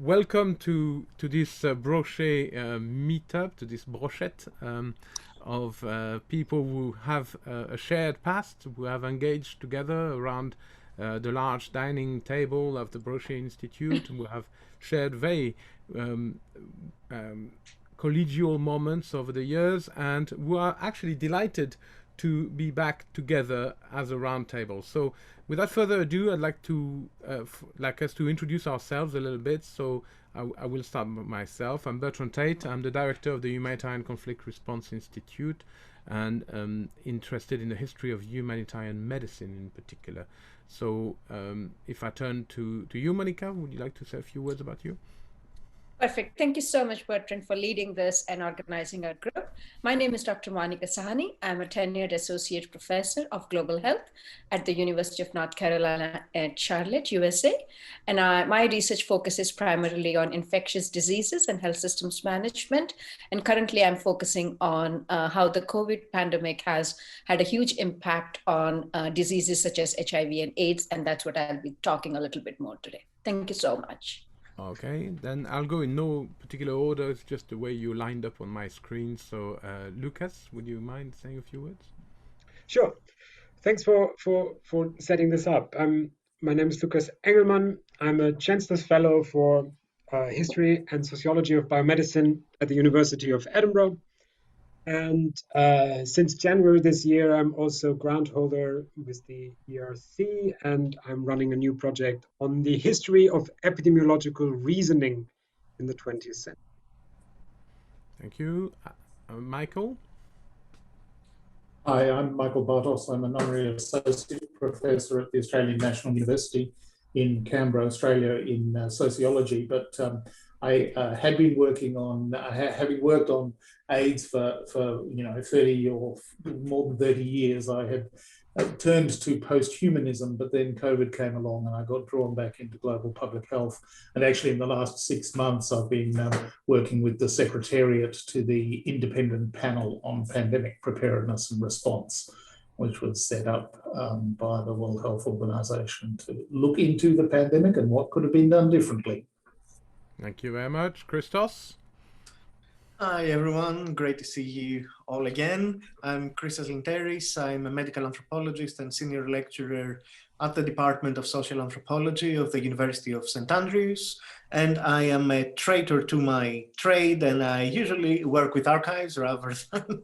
welcome to this brochet meetup, to this brochette of people who have a shared past, who have engaged together around the large dining table of the Brochet Institute, who have shared very collegial moments over the years, and who are actually delighted to be back together as a round table. So without further ado, I'd like to like us to introduce ourselves a little bit. So I will start myself. I'm Bertrand Taithe. I'm the director of the Humanitarian Conflict Response Institute, and interested in the history of humanitarian medicine in particular. So if I turn to you, Monica, would you like to say a few words about you? Perfect. Thank you so much, Bertrand, for leading this and organizing our group. My name is Dr. Monica Sahani. I'm a tenured associate professor of global health at the University of North Carolina at Charlotte, USA. And my research focuses primarily on infectious diseases and health systems management. And currently, I'm focusing on how the COVID pandemic has had a huge impact on diseases such as HIV and AIDS. And that's what I'll be talking a little bit more today. Thank you so much. Okay, then I'll go in no particular order. It's just the way you lined up on my screen. So, Lucas, would you mind saying a few words? Sure. Thanks for setting this up. My name is Lucas Engelmann. I'm a Chancellor's Fellow for History and Sociology of Biomedicine at the University of Edinburgh. And since January this year, I'm also grant holder with the ERC, and I'm running a new project on the history of epidemiological reasoning in the 20th century. Thank you. Michael? Hi, I'm Michael Bottos. I'm an honorary associate professor at the Australian National University in Canberra, Australia, in sociology, but I had been working on, having worked on AIDS for 30 or more than 30 years. I had turned to post-humanism, but then COVID came along and I got drawn back into global public health. And actually in the last 6 months, I've been working with the Secretariat to the Independent Panel on Pandemic Preparedness and Response, which was set up by the World Health Organization to look into the pandemic and what could have been done differently. Thank you very much. Christos? Hi, everyone. Great to see you all again. I'm Christos Interis. I'm a medical anthropologist and senior lecturer at the Department of Social Anthropology of the University of St. Andrews. And I am a traitor to my trade, and I usually work with archives rather than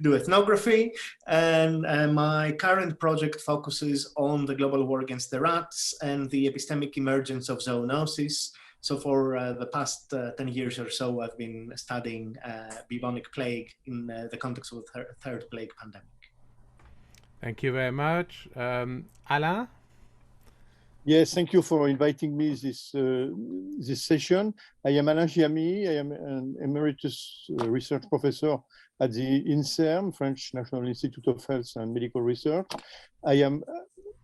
do ethnography. And my current project focuses on the global war against the rats and the epistemic emergence of zoonosis. So for the past 10 years or so, I've been studying bubonic plague in the context of the third plague pandemic. Thank you very much. Alain? Yes, thank you for inviting me this session. I am Alain Giamy. I am an emeritus research professor at the INSERM, French National Institute of Health and Medical Research. I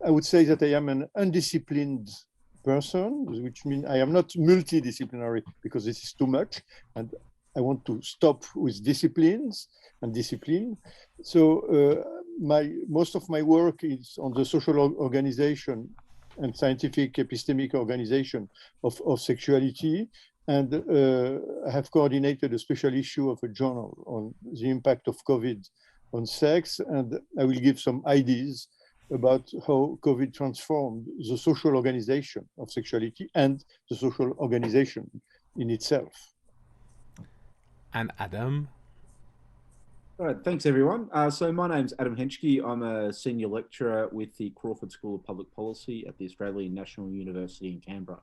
would say that I am an undisciplined person, which means I am not multidisciplinary because this is too much, and I want to stop with disciplines and discipline. So most of my work is on the social organization and scientific epistemic organization of sexuality, and I have coordinated a special issue of a journal on the impact of COVID on sex, and I will give some ideas about how COVID transformed the social organization of sexuality and the social organization in itself. And Adam? All right, thanks everyone. So my name's Adam Hench. I'm a senior lecturer with the Crawford School of Public Policy at the Australian National University in Canberra.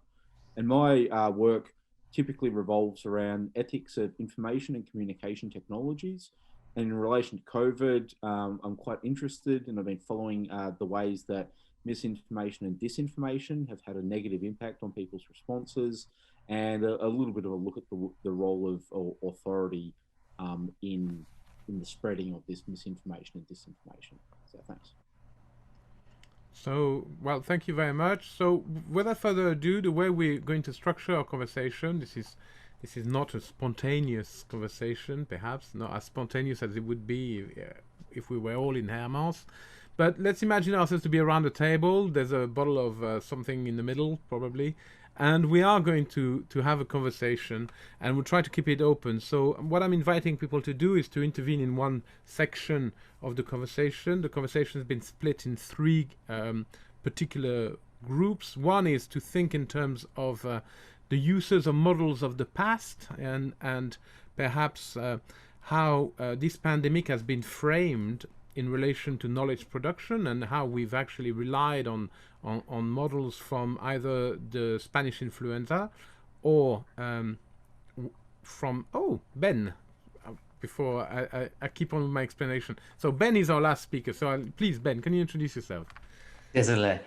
And my work typically revolves around ethics of information and communication technologies. And in relation to COVID, I'm quite interested, and I've been following the ways that misinformation and disinformation have had a negative impact on people's responses, and a little bit of a look at the role of authority in the spreading of this misinformation and disinformation. So thanks. So, well, thank you very much. So without further ado, the way we're going to structure our conversation, this is not a spontaneous conversation, perhaps not as spontaneous as it would be if we were all in Hermance. But let's imagine ourselves to be around a table. There's a bottle of something in the middle, probably. and we are going to have a conversation, and we'll try to keep it open. So what I'm inviting people to do is to intervene in one section of the conversation. The conversation has been split in three particular groups. One is to think in terms of the uses of models of the past, and perhaps how this pandemic has been framed in relation to knowledge production, and how we've actually relied on models from either the Spanish influenza or from Ben. Before I keep on with my explanation. So Ben is our last speaker. So please, Ben, can you introduce yourself? Désolé.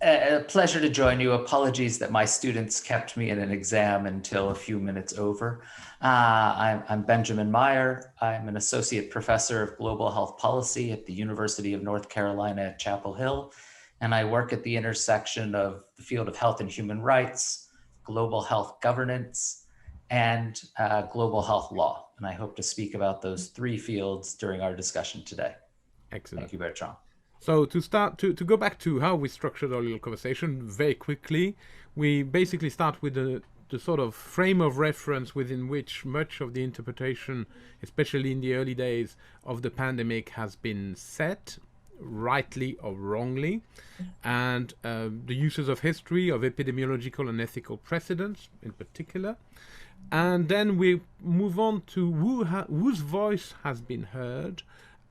A pleasure to join you. Apologies that my students kept me in an exam until a few minutes over. I'm Benjamin Meyer. I'm an associate professor of global health policy at the University of North Carolina at Chapel Hill. And I work at the intersection of the field of health and human rights, global health governance, and global health law. And I hope to speak about those three fields during our discussion today. Excellent. Thank you, Bertrand. So to start, to go back to how we structured our little conversation very quickly, we basically start with the sort of frame of reference within which much of the interpretation, especially in the early days of the pandemic, has been set, rightly or wrongly, and the uses of history, of epidemiological and ethical precedents in particular. And then we move on to whose voice has been heard,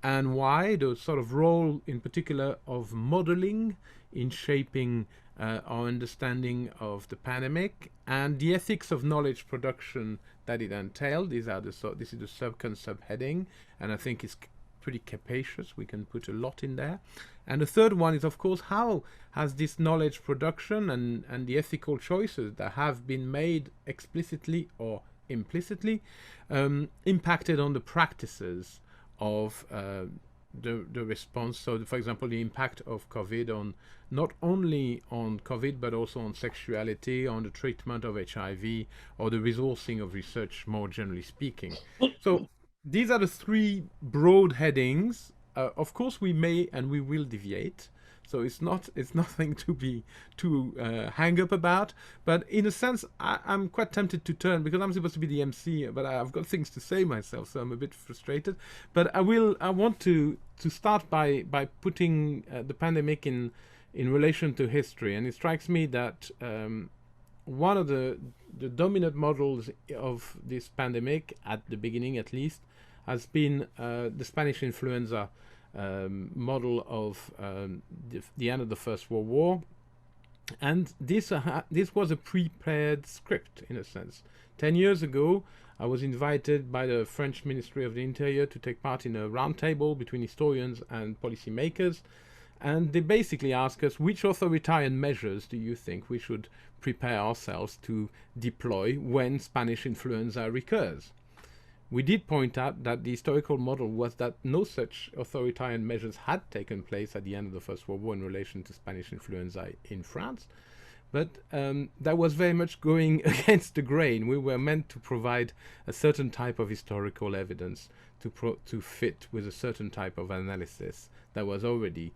and why, the sort of role in particular of modeling in shaping our understanding of the pandemic, and the ethics of knowledge production that it entailed. This is the subheading, and I think it's pretty capacious. We can put a lot in there. And the third one is, of course, how has this knowledge production and the ethical choices that have been made explicitly or implicitly impacted on the practices of the response. So, for example, the impact of COVID on not only on COVID, but also on sexuality, on the treatment of HIV, or the resourcing of research, more generally speaking. So these are the three broad headings. Of course, we may and we will deviate. So it's nothing to be too hang up about. But in a sense, I'm quite tempted to turn, because I'm supposed to be the MC, but I've got things to say myself, so I'm a bit frustrated. But I want to start by putting the pandemic in relation to history. And it strikes me that one of the dominant models of this pandemic, at the beginning at least, has been the Spanish influenza model of the end of the First World War, and this was a prepared script in a sense. 10 years ago, I was invited by the French Ministry of the Interior to take part in a roundtable between historians and policymakers, and they basically asked us, which authoritarian measures do you think we should prepare ourselves to deploy when Spanish influenza recurs? We did point out that the historical model was that no such authoritarian measures had taken place at the end of the First World War in relation to Spanish influenza in France, but that was very much going against the grain. We were meant to provide a certain type of historical evidence to fit with a certain type of analysis that was already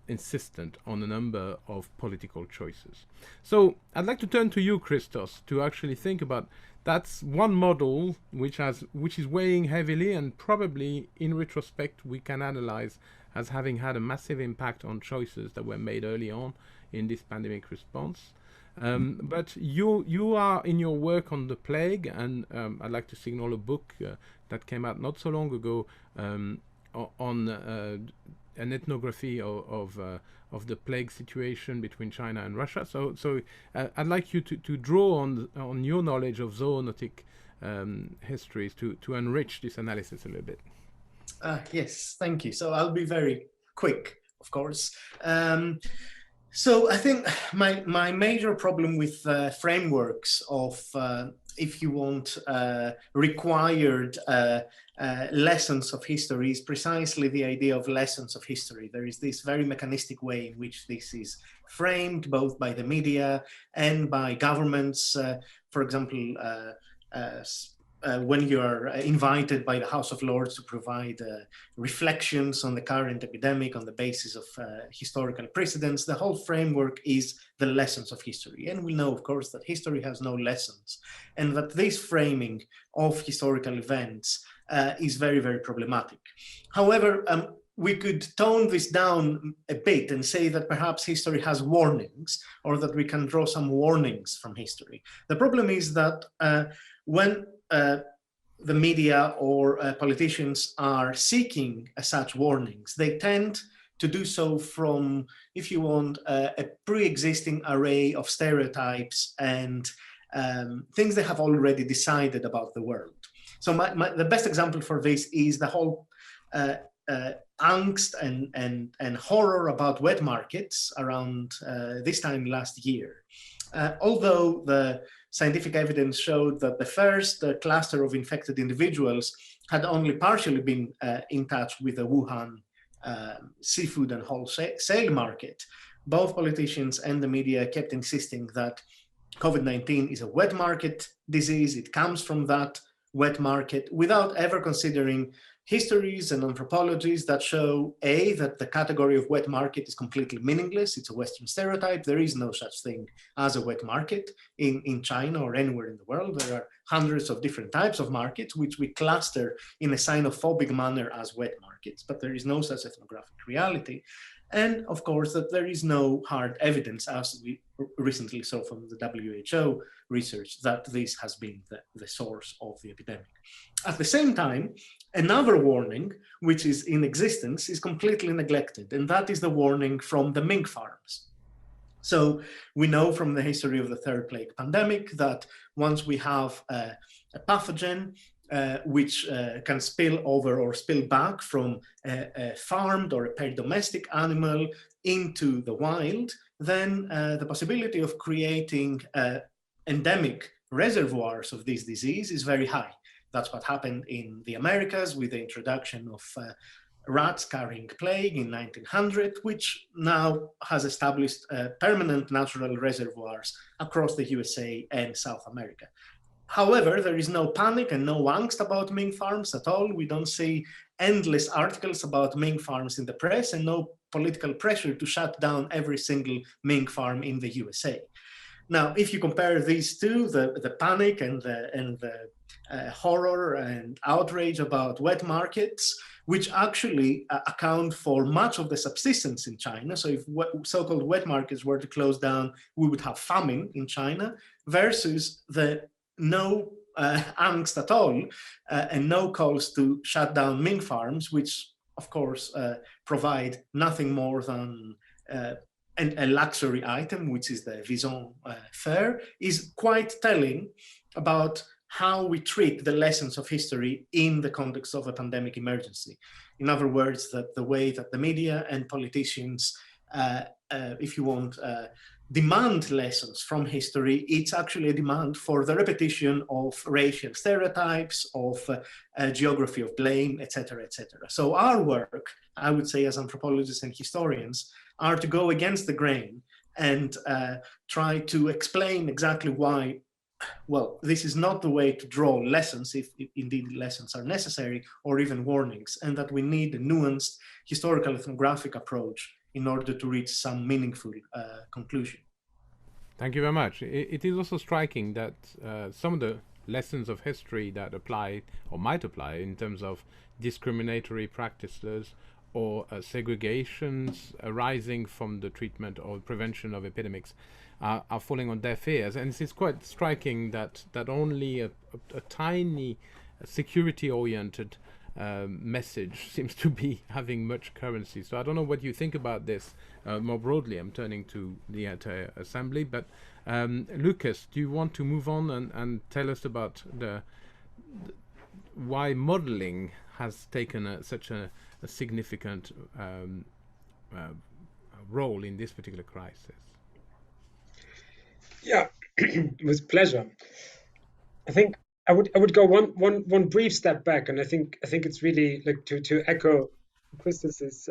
insistent on a number of political choices. So I'd like to turn to you, Christos, to actually think about. That's one model which is weighing heavily, and probably in retrospect we can analyze as having had a massive impact on choices that were made early on in this pandemic response. But you are in your work on the plague, and I'd like to signal a book that came out not so long ago on an ethnography of the plague situation between China and Russia. So I'd like you to draw on your knowledge of zoonotic histories to enrich this analysis a little bit. Yes, thank you. So I'll be very quick, of course. So I think my major problem with frameworks of, if you want, required lessons of history is precisely the idea of lessons of history. There is this very mechanistic way in which this is framed, both by the media and by governments. For example, when you are invited by the House of Lords to provide reflections on the current epidemic on the basis of historical precedents, the whole framework is the lessons of history. And we know, of course, that history has no lessons, and that this framing of historical events is very, very problematic. However, we could tone this down a bit and say that perhaps history has warnings, or that we can draw some warnings from history. The problem is that when the media or politicians are seeking such warnings, they tend to do so from, if you want, a pre-existing array of stereotypes and things they have already decided about the world. So the best example for this is the whole angst and horror about wet markets around this time last year. Although the scientific evidence showed that the first cluster of infected individuals had only partially been in touch with the Wuhan seafood and wholesale market, both politicians and the media kept insisting that COVID-19 is a wet market disease. It comes from that wet market, without ever considering histories and anthropologies that show, A, that the category of wet market is completely meaningless. It's a Western stereotype. There is no such thing as a wet market in China or anywhere in the world. There are hundreds of different types of markets, which we cluster in a xenophobic manner as wet markets, but there is no such ethnographic reality. And of course, that there is no hard evidence, as we recently saw from the WHO research, that this has been the source of the epidemic. At the same time, another warning, which is in existence, is completely neglected, and that is the warning from the mink farms. So we know from the history of the third plague pandemic that once we have a pathogen which can spill over or spill back from a farmed or a pet domestic animal into the wild, then the possibility of creating endemic reservoirs of this disease is very high. That's what happened in the Americas with the introduction of rats carrying plague in 1900, which now has established permanent natural reservoirs across the USA and South America. However, there is no panic and no angst about mink farms at all. We don't see endless articles about mink farms in the press, and no political pressure to shut down every single mink farm in the USA. Now, if you compare these two, the panic and the horror and outrage about wet markets, which actually account for much of the subsistence in China. So if so-called wet markets were to close down, we would have famine in China, versus the no angst at all and no calls to shut down mink farms, which of course provide nothing more than a luxury item, which is the Vison fur, is quite telling about how we treat the lessons of history in the context of a pandemic emergency. In other words, that the way that the media and politicians, if you want, demand lessons from history, it's actually a demand for the repetition of racial stereotypes, of geography of blame, etc., etc. So our work, I would say, as anthropologists and historians, are to go against the grain and try to explain exactly why, well, this is not the way to draw lessons, if indeed lessons are necessary, or even warnings, and that we need a nuanced historical ethnographic approach in order to reach some meaningful conclusion. Thank you very much. It is also striking that some of the lessons of history that apply or might apply in terms of discriminatory practices or segregations arising from the treatment or prevention of epidemics are falling on deaf ears. And it's quite striking that only a tiny security-oriented message seems to be having much currency. So I don't know what you think about this more broadly. I'm turning to the entire assembly, but Lucas, do you want to move on and tell us about why modeling has taken such a significant role in this particular crisis? Yeah, with pleasure. I think I would go one brief step back, and I think it's really like to echo Christos's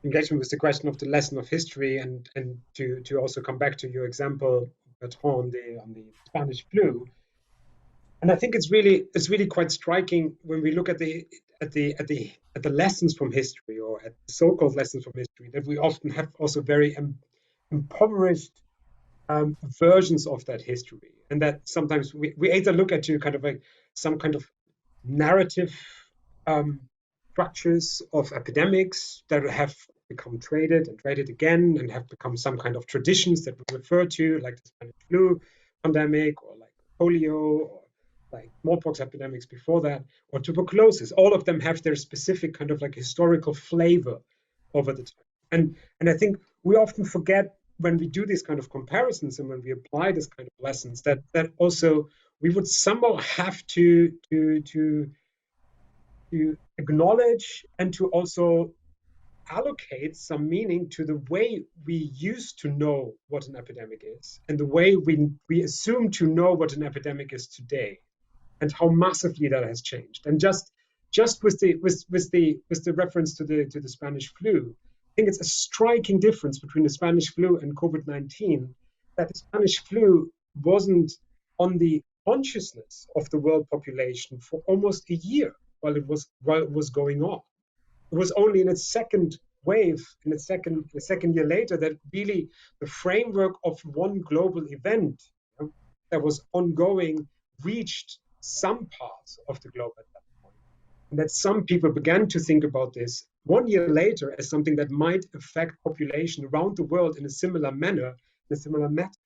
engagement with the question of the lesson of history, and to also come back to your example, Bertrand, on the Spanish flu. And I think it's really quite striking when we look at the lessons from history, or at the so-called lessons from history, that we often have also very impoverished versions of that history, and that sometimes we either look at kind of like some kind of narrative structures of epidemics that have become traded again, and have become some kind of traditions that we refer to, like the Spanish flu pandemic, or like polio, or like smallpox epidemics before that, or tuberculosis. All of them have their specific kind of like historical flavor over the time. And I think we often forget when we do these kind of comparisons, and when we apply this kind of lessons, that also we would somehow have to acknowledge and to also allocate some meaning to the way we used to know what an epidemic is, and the way we assume to know what an epidemic is today, and how massively that has changed. And just with the reference to the Spanish flu, I think it's a striking difference between the Spanish flu and COVID-19, that the Spanish flu wasn't on the consciousness of the world population for almost a year while it was going on. It was only in its second wave, in the second year later, that really the framework of one global event, that was ongoing, reached some parts of the globe at that point. And that some people began to think about this 1 year later as something that might affect population around the world in a similar manner, in a similar method.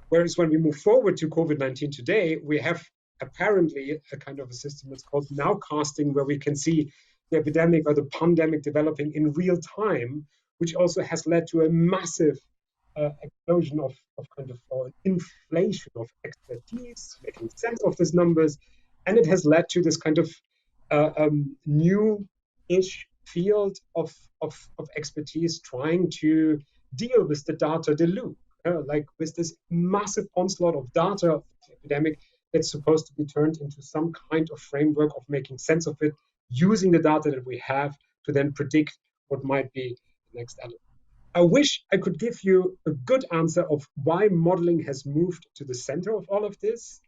Whereas when we move forward to COVID-19 today, we have apparently a kind of a system that's called nowcasting, where we can see the epidemic or the pandemic developing in real time, which also has led to a massive explosion of kind of inflation of expertise, making sense of these numbers. And it has led to this kind of new-ish field of expertise trying to deal with the data deluge, like with this massive onslaught of data of the epidemic that's supposed to be turned into some kind of framework of making sense of it, using the data that we have to then predict what might be the next element. I wish I could give you a good answer of why modeling has moved to the center of all of this.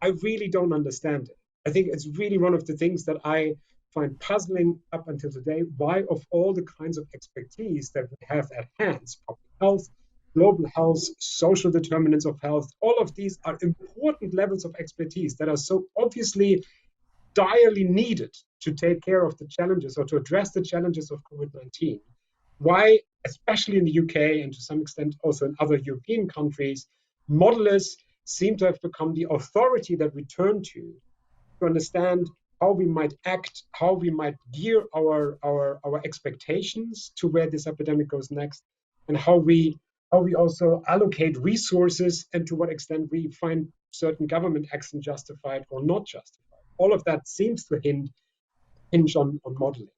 I really don't understand it. I think it's really one of the things that I find puzzling up until today, why of all the kinds of expertise that we have at hand, public health, global health, social determinants of health, all of these are important levels of expertise that are so obviously direly needed to take care of the challenges, or to address the challenges of COVID-19. Why, especially in the UK and to some extent also in other European countries, modelers seem to have become the authority that we turn to understand how we might act, how we might gear our expectations to where this epidemic goes next, and how we also allocate resources, and to what extent we find certain government action justified or not justified. All of that seems to hinge on modeling.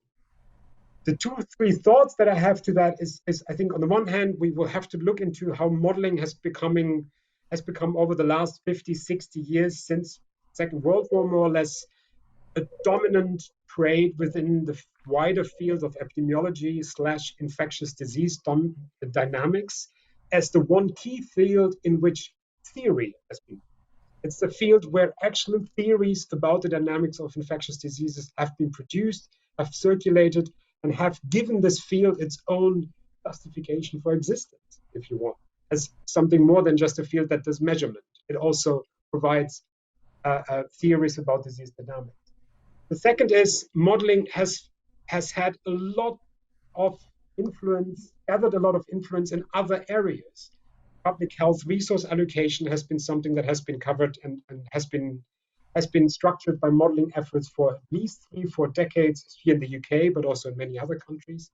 The 2 or 3 thoughts that I have to that is I think on the one hand, we will have to look into how modeling has become over the last 50, 60 years, since Second World War, more or less, a dominant trade within the wider field of epidemiology / infectious disease dynamics, as the one key field in which theory has been. It's the field where actual theories about the dynamics of infectious diseases have been produced, have circulated, and have given this field its own justification for existence, if you want, as something more than just a field that does measurement. It also provides theories about disease dynamics. The second is modeling has had a lot of influence, gathered a lot of influence in other areas. Public health resource allocation has been something that has been covered and has been structured by modeling efforts for at least 3-4 decades here in the UK, but also in many other countries.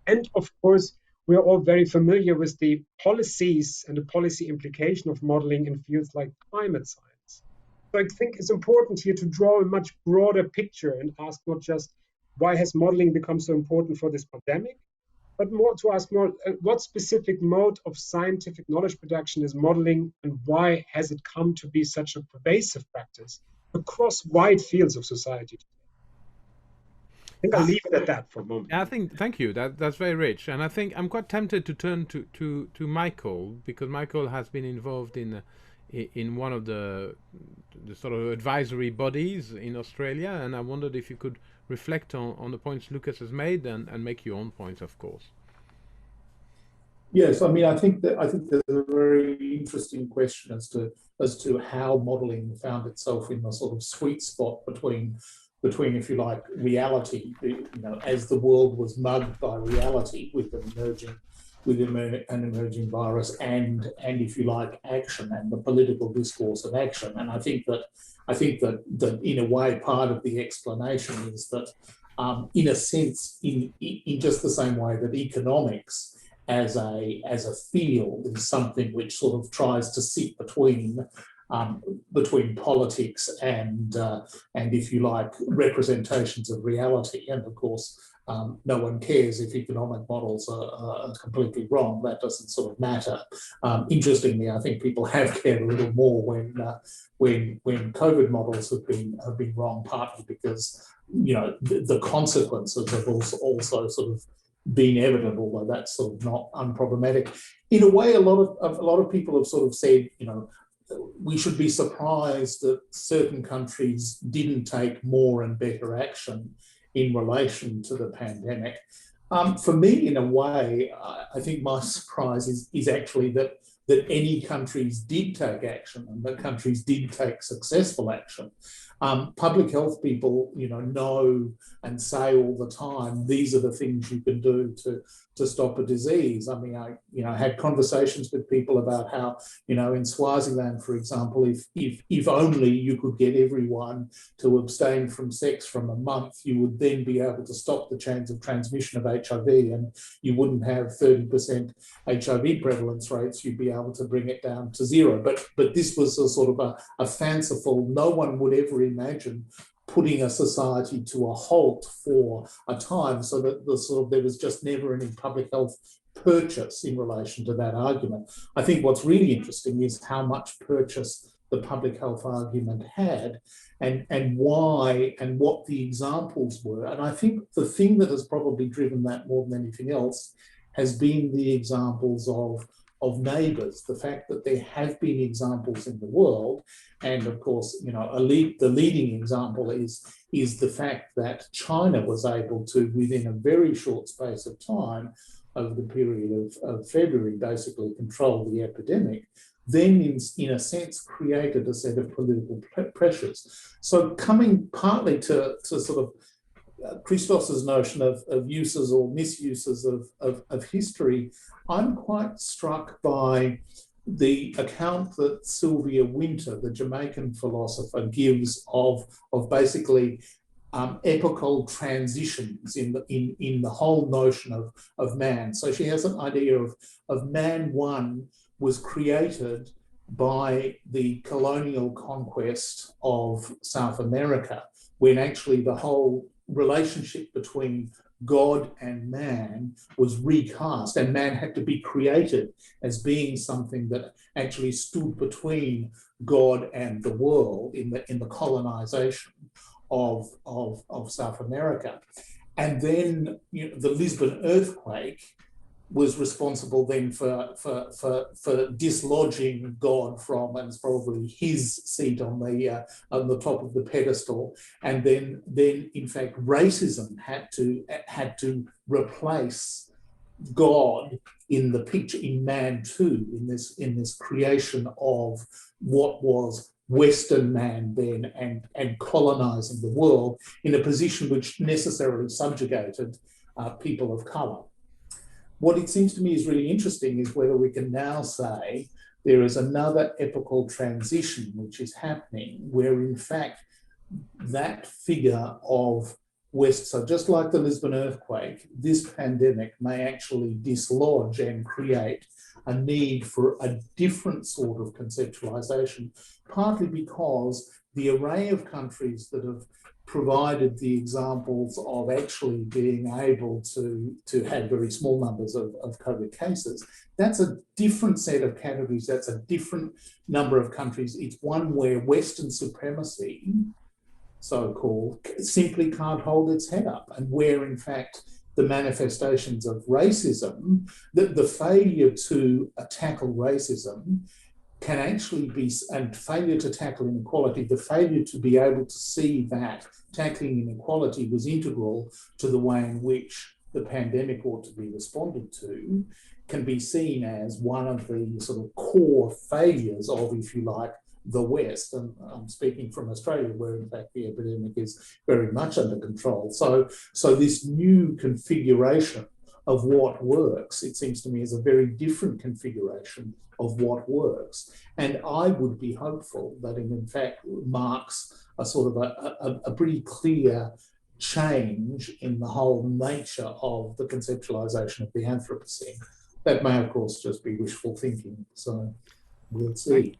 And of course, we are all very familiar with the policies and the policy implication of modeling in fields like climate science. So I think it's important here to draw a much broader picture and ask not just why has modeling become so important for this pandemic, but more to ask what specific mode of scientific knowledge production is modeling, and why has it come to be such a pervasive practice across wide fields of society? I think I'll leave it at that for a moment. I think, thank you. That's very rich, and I think I'm quite tempted to turn to Michael, because Michael has been involved in in one of the sort of advisory bodies in Australia, and I wondered if you could reflect on the points Lucas has made and make your own points, of course. Yes, I mean, I think there's a very interesting question as to how modelling found itself in the sort of sweet spot between, if you like, reality, as the world was mugged by reality with an emerging virus, and if you like, action and the political discourse of action. And I think that in a way, part of the explanation is that, in a sense, in just the same way that economics as a field is something which sort of tries to sit between politics and if you like, representations of reality. And of course, no one cares if economic models are completely wrong. That doesn't sort of matter. Interestingly, I think people have cared a little more when COVID models have been wrong, partly because the consequences have also sort of been evident, although that's sort of not unproblematic. In a way, a lot of people have sort of said, we should be surprised that certain countries didn't take more and better action in relation to the pandemic. For me, in a way, I think my surprise is actually that any countries did take action and that countries did take successful action. Public health people, know and say all the time, these are the things you can do to stop a disease. I mean, I had conversations with people about how, in Swaziland, for example, if only you could get everyone to abstain from sex from a month, you would then be able to stop the chains of transmission of HIV, and you wouldn't have 30% HIV prevalence rates. You'd be able to bring it down to 0. But this was a sort of a fanciful. No one would ever imagine putting a society to a halt for a time, so that there was just never any public health purchase in relation to that argument. I think what's really interesting is how much purchase the public health argument had, and why, and what the examples were. And I think the thing that has probably driven that more than anything else has been the examples of neighbours, the fact that there have been examples in the world. And of course, the leading example is the fact that China was able to, within a very short space of time, over the period of February, basically control the epidemic, then in a sense created a set of political pressures. So coming partly to sort of Christos's notion of uses or misuses of history, I'm quite struck by the account that Sylvia Wynter, the Jamaican philosopher, gives of basically epochal transitions in the whole notion of man. So she has an idea of man one was created by the colonial conquest of South America, when actually the whole relationship between God and man was recast, and man had to be created as being something that actually stood between God and the world in the colonization of South America. And then the Lisbon earthquake was responsible then for dislodging God from, and it's probably his seat on the top of the pedestal. And then in fact racism had to replace God in the picture, in man too, in this creation of what was Western man then, and colonizing the world in a position which necessarily subjugated people of color. What it seems to me is really interesting is whether we can now say there is another epochal transition which is happening, where in fact that figure of West, so just like the Lisbon earthquake, this pandemic may actually dislodge and create a need for a different sort of conceptualization, partly because the array of countries that have provided the examples of actually being able to have very small numbers of COVID cases, that's a different set of categories, that's a different number of countries. It's one where Western supremacy, so-called, simply can't hold its head up, and where in fact the manifestations of racism, the failure to tackle racism can actually be, and failure to tackle inequality, the failure to be able to see that tackling inequality was integral to the way in which the pandemic ought to be responded to, can be seen as one of the sort of core failures of, if you like, the West. And I'm speaking from Australia, where in fact the epidemic is very much under control. So this new configuration of what works, it seems to me, is a very different configuration of what works. And I would be hopeful that it in fact marks a sort of a pretty clear change in the whole nature of the conceptualization of the Anthropocene. That may, of course, just be wishful thinking. So we'll see.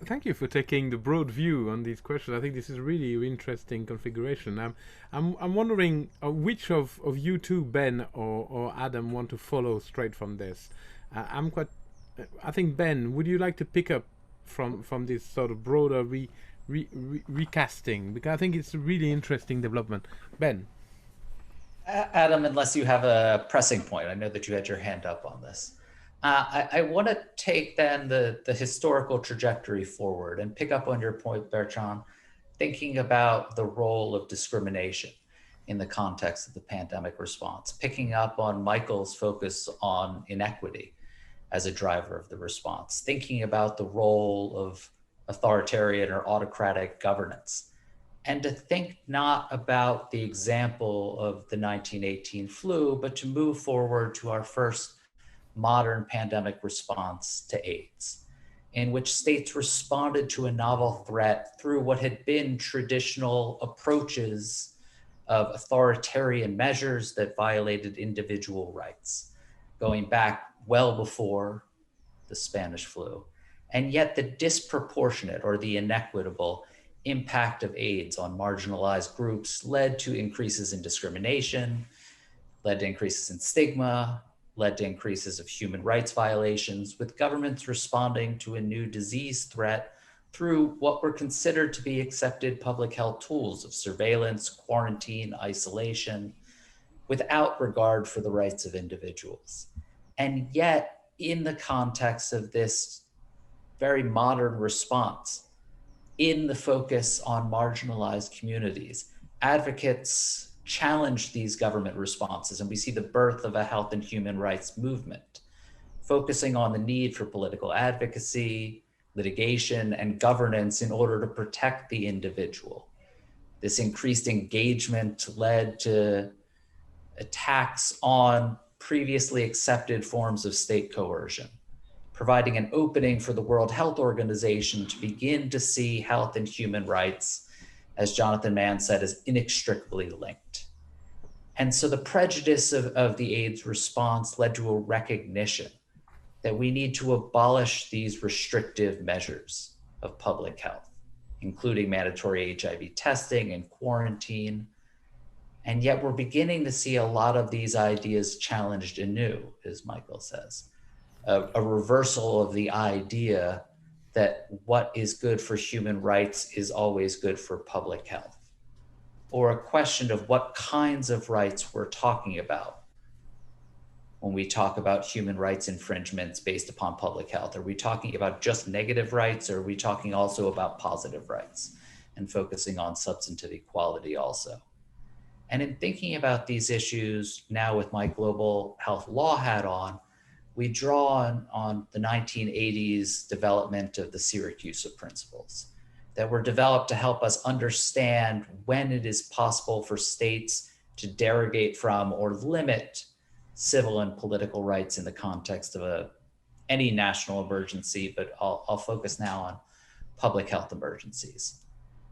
Thank you for taking the broad view on these questions. I think this is really interesting configuration. I'm wondering which of you two, Ben or Adam, want to follow straight from this. I think Ben, would you like to pick up from this sort of broader recasting, because I think it's a really interesting development. Ben. Adam, unless you have a pressing point, I know that you had your hand up on this. I want to take then the historical trajectory forward and pick up on your point, Bertrand, thinking about the role of discrimination in the context of the pandemic response, picking up on Michael's focus on inequity as a driver of the response, thinking about the role of authoritarian or autocratic governance, and to think not about the example of the 1918 flu, but to move forward to our first modern pandemic response to AIDS, in which states responded to a novel threat through what had been traditional approaches of authoritarian measures that violated individual rights, going back well before the Spanish flu. And yet the disproportionate or the inequitable impact of AIDS on marginalized groups led to increases in discrimination, led to increases in stigma, led to increases of human rights violations, with governments responding to a new disease threat through what were considered to be accepted public health tools of surveillance, quarantine, isolation, without regard for the rights of individuals. And yet, in the context of this very modern response, in the focus on marginalized communities, advocates challenge these government responses, and we see the birth of a health and human rights movement, focusing on the need for political advocacy, litigation, and governance in order to protect the individual. This increased engagement led to attacks on previously accepted forms of state coercion, providing an opening for the World Health Organization to begin to see health and human rights, as Jonathan Mann said, as inextricably linked. And so the prejudice of the AIDS response led to a recognition that we need to abolish these restrictive measures of public health, including mandatory HIV testing and quarantine. And yet we're beginning to see a lot of these ideas challenged anew, as Michael says. A reversal of the idea that what is good for human rights is always good for public health, or a question of what kinds of rights we're talking about when we talk about human rights infringements based upon public health. Are we talking about just negative rights, or are we talking also about positive rights and focusing on substantive equality also? And in thinking about these issues now with my global health law hat on, we draw on the 1980s development of the Syracuse principles that were developed to help us understand when it is possible for states to derogate from or limit civil and political rights in the context of any national emergency, but I'll focus now on public health emergencies,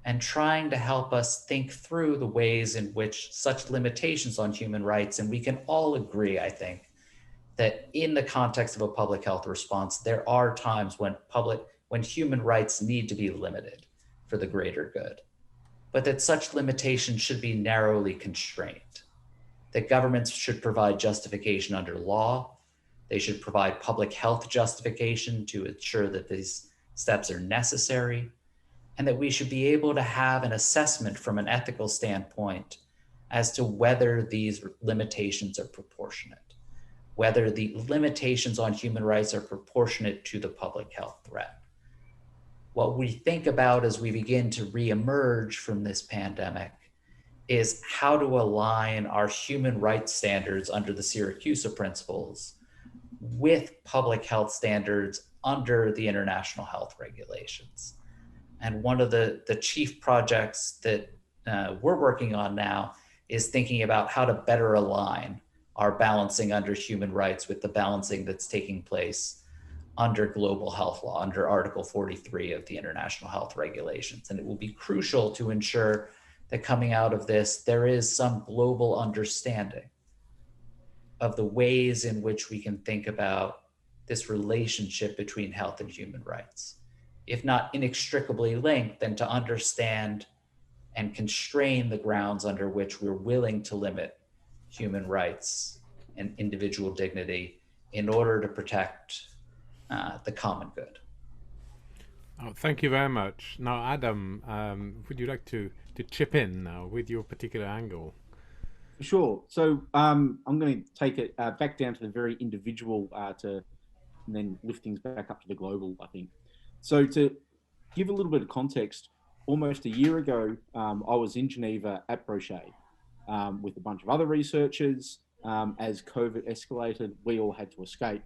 and trying to help us think through the ways in which such limitations on human rights, and we can all agree, I think, that in the context of a public health response, there are times when human rights need to be limited for the greater good, but that such limitations should be narrowly constrained, that governments should provide justification under law, they should provide public health justification to ensure that these steps are necessary, and that we should be able to have an assessment from an ethical standpoint as to whether these limitations are proportionate, whether the limitations on human rights are proportionate to the public health threat. what we think about as we begin to reemerge from this pandemic is how to align our human rights standards under the Syracuse principles with public health standards under the international health regulations. And one of the chief projects that we're working on now is thinking about how to better align our balancing under human rights with the balancing that's taking place under global health law, under Article 43 of the international health regulations. And it will be crucial to ensure that coming out of this, there is some global understanding of the ways in which we can think about this relationship between health and human rights. If not inextricably linked, then to understand and constrain the grounds under which we're willing to limit human rights and individual dignity in order to protect the common good. Oh, thank you very much. Now, Adam, would you like to chip in now with your particular angle? Sure. So I'm going to take it back down to the very individual and then lift things back up to the global, I think. So to give a little bit of context, almost a year ago, I was in Geneva at Brochet with a bunch of other researchers. As COVID escalated, we all had to escape.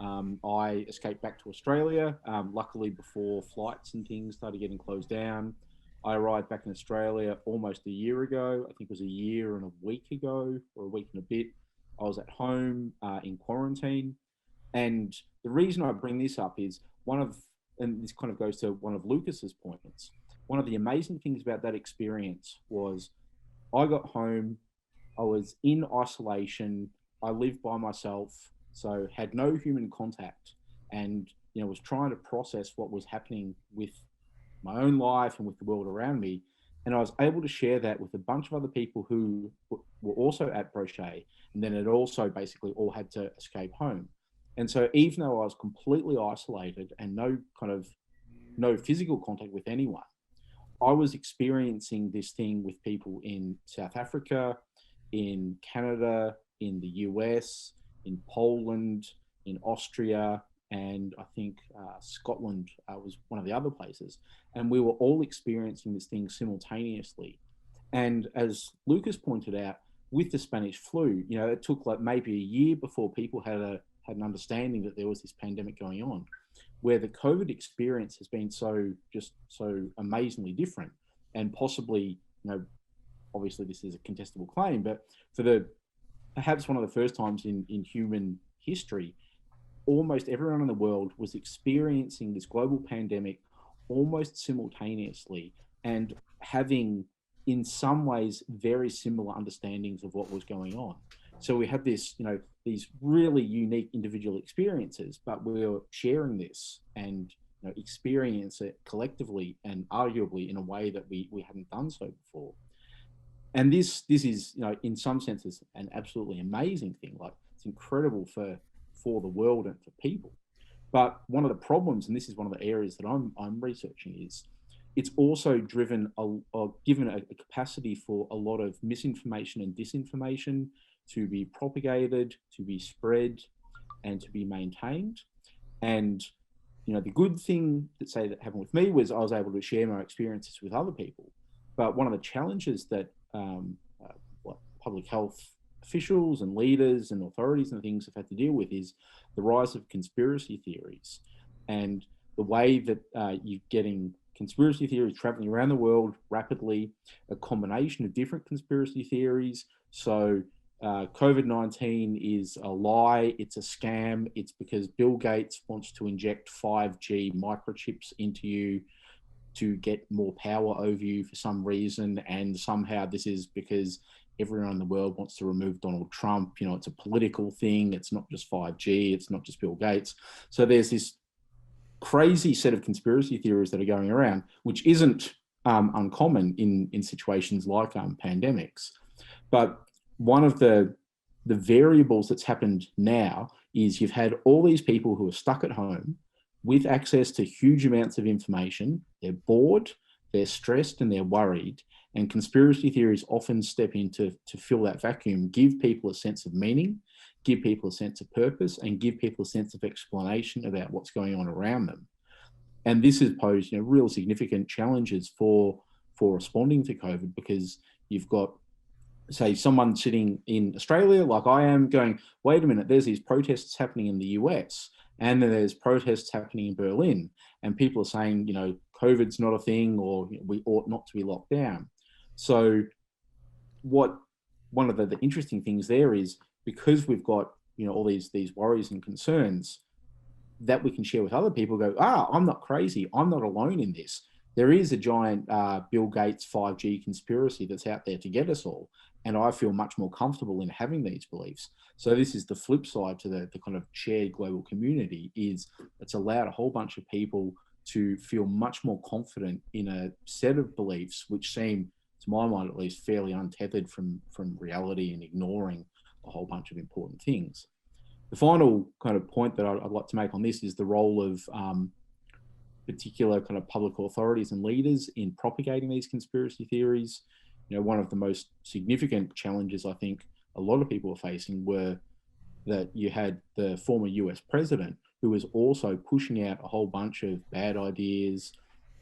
I escaped back to Australia, luckily before flights and things started getting closed down. I arrived back in Australia almost a year ago. I think it was a year and a week ago, or a week and a bit. I was at home in quarantine. And the reason I bring this up is and this kind of goes to one of Lucas's points. One of the amazing things about that experience was I got home, I was in isolation, I lived by myself, so had no human contact, and was trying to process what was happening with my own life and with the world around me. And I was able to share that with a bunch of other people who were also at Brochet, and then it also basically all had to escape home. And so even though I was completely isolated and no physical contact with anyone, I was experiencing this thing with people in South Africa, in Canada, in the US, in Poland, in Austria, and I think Scotland was one of the other places. And we were all experiencing this thing simultaneously. And as Lucas pointed out, with the Spanish flu, it took like maybe a year before people had an understanding that there was this pandemic going on, where the COVID experience has been so amazingly different. And possibly, obviously this is a contestable claim, but for perhaps one of the first times in human history, almost everyone in the world was experiencing this global pandemic almost simultaneously and having, in some ways, very similar understandings of what was going on. So we had this, these really unique individual experiences, but we were sharing this and experience it collectively and arguably in a way that we hadn't done so before. And this is, in some senses, an absolutely amazing thing. Like, it's incredible for the world and for people. But one of the problems, and this is one of the areas that I'm researching, is it's also given a capacity for a lot of misinformation and disinformation to be propagated, to be spread, and to be maintained. And the good thing that happened with me was I was able to share my experiences with other people. But one of the challenges that public health officials and leaders and authorities and things have had to deal with is the rise of conspiracy theories, and the way that you're getting conspiracy theories traveling around the world rapidly, a combination of different conspiracy theories. So COVID-19 is a lie, it's a scam, it's because Bill Gates wants to inject 5G microchips into you to get more power over you for some reason, and somehow this is because everyone in the world wants to remove Donald Trump. It's a political thing, it's not just 5G, it's not just Bill Gates. So there's this crazy set of conspiracy theories that are going around, which isn't uncommon in situations like pandemics. But one of the variables that's happened now is you've had all these people who are stuck at home with access to huge amounts of information. They're bored, they're stressed, and they're worried. And conspiracy theories often step in to fill that vacuum, give people a sense of meaning, give people a sense of purpose, and give people a sense of explanation about what's going on around them. And this has posed, real significant challenges for responding to COVID, because you've got, say, someone sitting in Australia like I am going, wait a minute, there's these protests happening in the US, and then there's protests happening in Berlin, and people are saying, COVID's not a thing, or we ought not to be locked down. So one of the interesting things there is, because we've got, all these worries and concerns that we can share with other people, go, I'm not crazy, I'm not alone in this. There is a giant Bill Gates 5G conspiracy that's out there to get us all. And I feel much more comfortable in having these beliefs. So this is the flip side to the kind of shared global community, is it's allowed a whole bunch of people to feel much more confident in a set of beliefs which seem, to my mind at least, fairly untethered from reality and ignoring a whole bunch of important things. The final kind of point that I'd like to make on this is the role of particular kind of public authorities and leaders in propagating these conspiracy theories. One of the most significant challenges I think a lot of people are facing were that you had the former US president, who was also pushing out a whole bunch of bad ideas,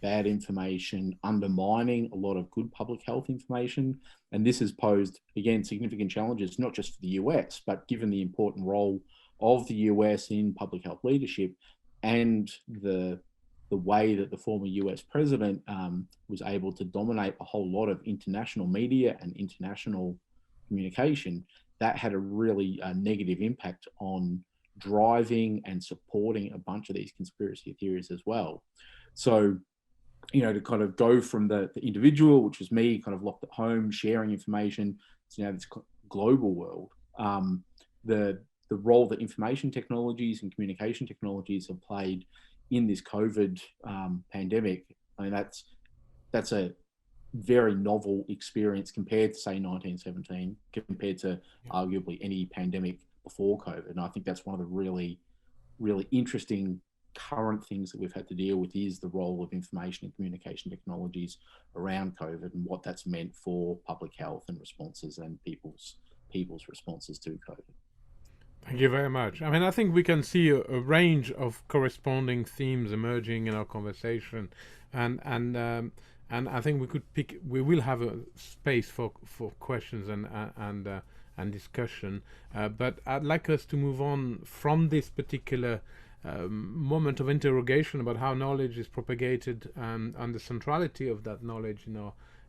bad information, undermining a lot of good public health information. And this has posed, again, significant challenges, not just for the US, but given the important role of the US in public health leadership, and the way that the former US president was able to dominate a whole lot of international media and international communication, that had a really negative impact on driving and supporting a bunch of these conspiracy theories as well. So, to kind of go from the individual, which was me, kind of locked at home, sharing information, to now this global world, the role that information technologies and communication technologies have played in this COVID pandemic, I mean, that's a very novel experience compared to, say, 1917, compared to arguably any pandemic before COVID. And I think that's one of the really, really interesting current things that we've had to deal with, is the role of information and communication technologies around COVID, and what that's meant for public health and responses, and people's responses to COVID. Thank you very much. I mean, I think we can see a range of corresponding themes emerging in our conversation, and I think we will have a space for questions and discussion. But I'd like us to move on from this particular moment of interrogation about how knowledge is propagated, and the centrality of that knowledge,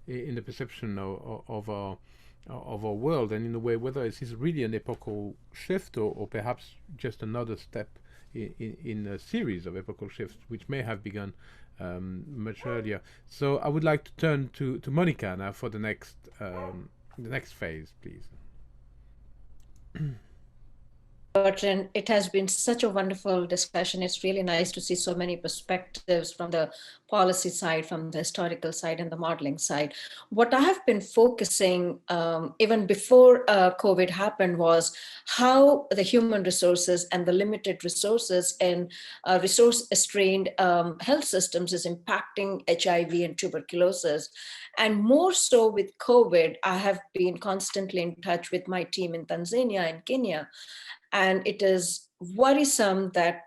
in the perception of our world, and in a way whether it is really an epochal shift, or perhaps just another step in a series of epochal shifts which may have begun much earlier. So I would like to turn to Monica now for the next phase, please. Bertrand, it has been such a wonderful discussion. It's really nice to see so many perspectives from the policy side, from the historical side, and the modeling side. What I have been focusing, even before COVID happened, was how the human resources and the limited resources and resource-strained health systems is impacting HIV and tuberculosis. And more so with COVID, I have been constantly in touch with my team in Tanzania and Kenya. And it is worrisome that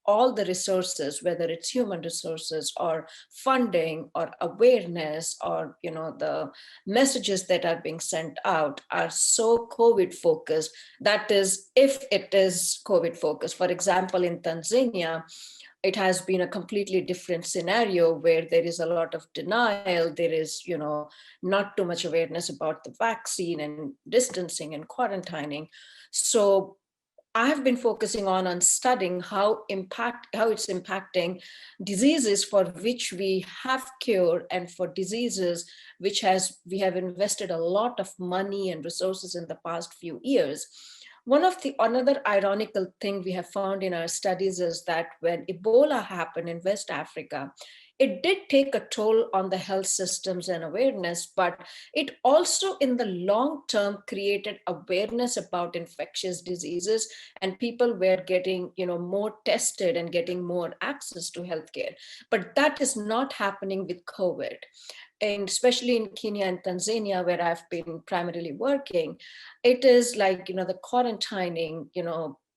all the resources, whether it's human resources or funding or awareness, or the messages that are being sent out, are so COVID focused. That is, if it is COVID focused. For example, in Tanzania, it has been a completely different scenario, where there is a lot of denial. There is, not too much awareness about the vaccine and distancing and quarantining. So I have been focusing on studying how it's impacting diseases for which we have cure, and for diseases which we have invested a lot of money and resources in the past few years. Another ironical thing we have found in our studies is that when Ebola happened in West Africa, it did take a toll on the health systems and awareness, but it also in the long term created awareness about infectious diseases, and people were getting more tested and getting more access to healthcare. But that is not happening with COVID. And especially in Kenya and Tanzania, where I've been primarily working, it is like, the quarantining,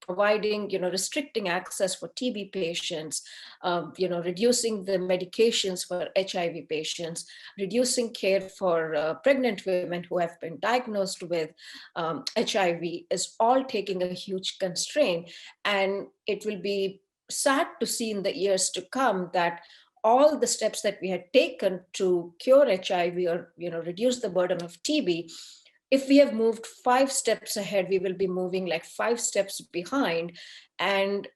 providing, restricting access for TB patients, reducing the medications for HIV patients, reducing care for pregnant women who have been diagnosed with HIV is all taking a huge constraint. And it will be sad to see in the years to come that all the steps that we had taken to cure HIV or reduce the burden of TB, if we have moved 5 steps ahead, we will be moving like 5 steps behind. And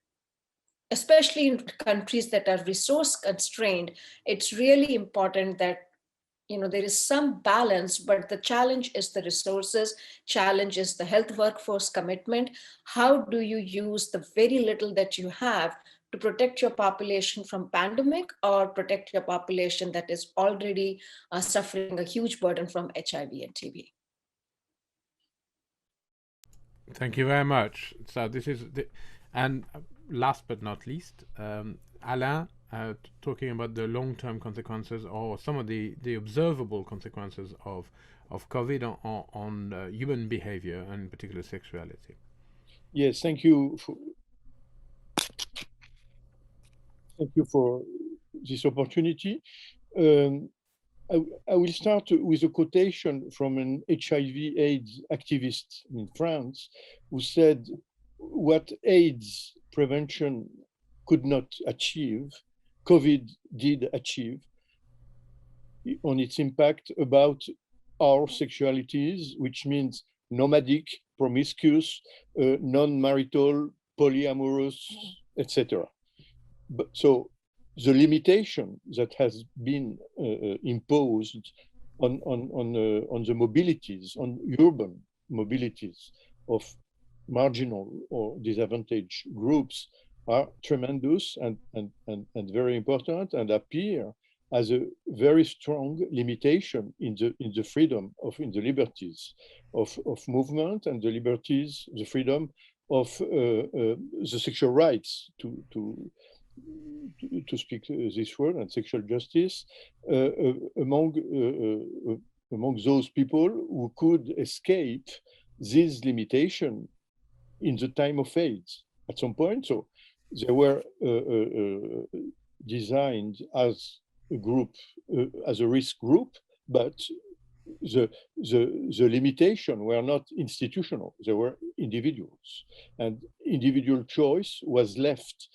especially in countries that are resource constrained, it's really important that there is some balance, but the challenge is the resources, challenge is the health workforce commitment. How do you use the very little that you have to protect your population from pandemic or protect your population that is already suffering a huge burden from HIV and TB? Thank you very much. So this is and last but not least, Alain, talking about the long-term consequences or some of the observable consequences of COVID on human behavior and in particular sexuality. Yes, thank you for this opportunity. I will start with a quotation from an HIV/AIDS activist in France who said, what AIDS prevention could not achieve, COVID did achieve on its impact about our sexualities, which means nomadic, promiscuous, non-marital, polyamorous, etc. But so the limitation that has been imposed on the mobilities, on urban mobilities of marginal or disadvantaged groups are tremendous and very important, and appear as a very strong limitation in the freedom in the liberties of movement and the liberties, the freedom of the sexual rights to speak this word, and sexual justice among those people who could escape this limitation in the time of AIDS at some point. So they were designed as a group, as a risk group, but the limitation were not institutional, they were individuals, and individual choice was left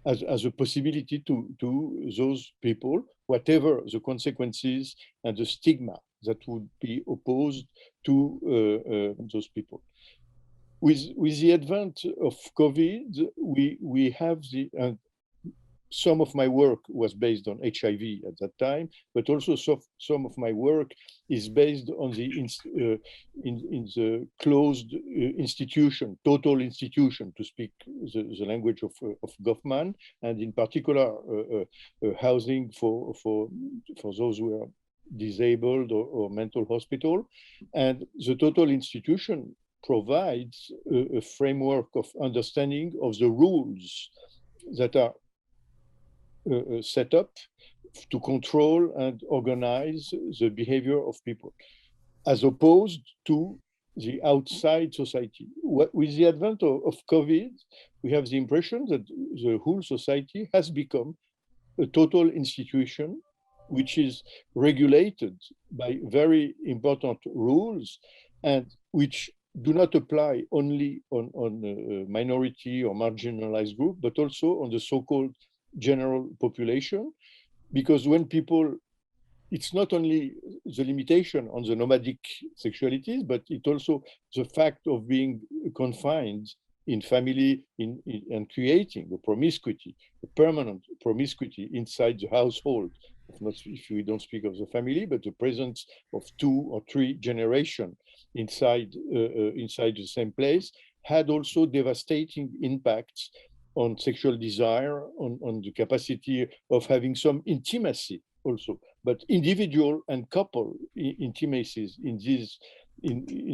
as a possibility to those people, whatever the consequences and the stigma that would be opposed to those people. With the advent of COVID, we have some of my work was based on HIV at that time, but also some of my work is based on in the closed institution, total institution, to speak the language of Goffman, and in particular housing for those who are disabled or mental hospital. And the total institution provides a framework of understanding of the rules that are set up to control and organize the behavior of people, as opposed to the outside society. With the advent of COVID, we have the impression that the whole society has become a total institution, which is regulated by very important rules, and which do not apply only on a minority or marginalized group, but also on the so-called general population. Because when people, it's not only the limitation on the nomadic sexualities, but it also the fact of being confined in family and creating a promiscuity, a permanent promiscuity inside the household. If we don't speak of the family, but the presence of 2 or 3 generations inside the same place had also devastating impacts on sexual desire, on the capacity of having some intimacy also, but individual and couple intimacies in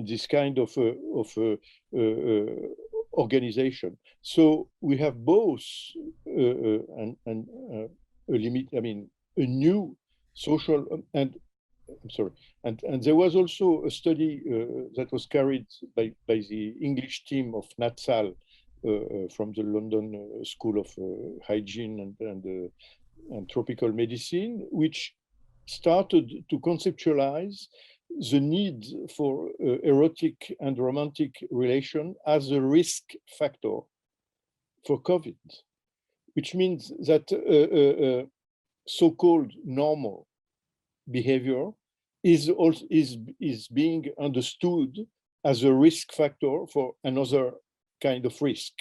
this kind of organization. So we have both a limit. I mean, a new social and there was also a study that was carried by the English team of Natsal from the London School of Hygiene and Tropical Medicine, which started to conceptualize the need for erotic and romantic relation as a risk factor for COVID, which means that so-called normal behavior is being understood as a risk factor for another kind of risk.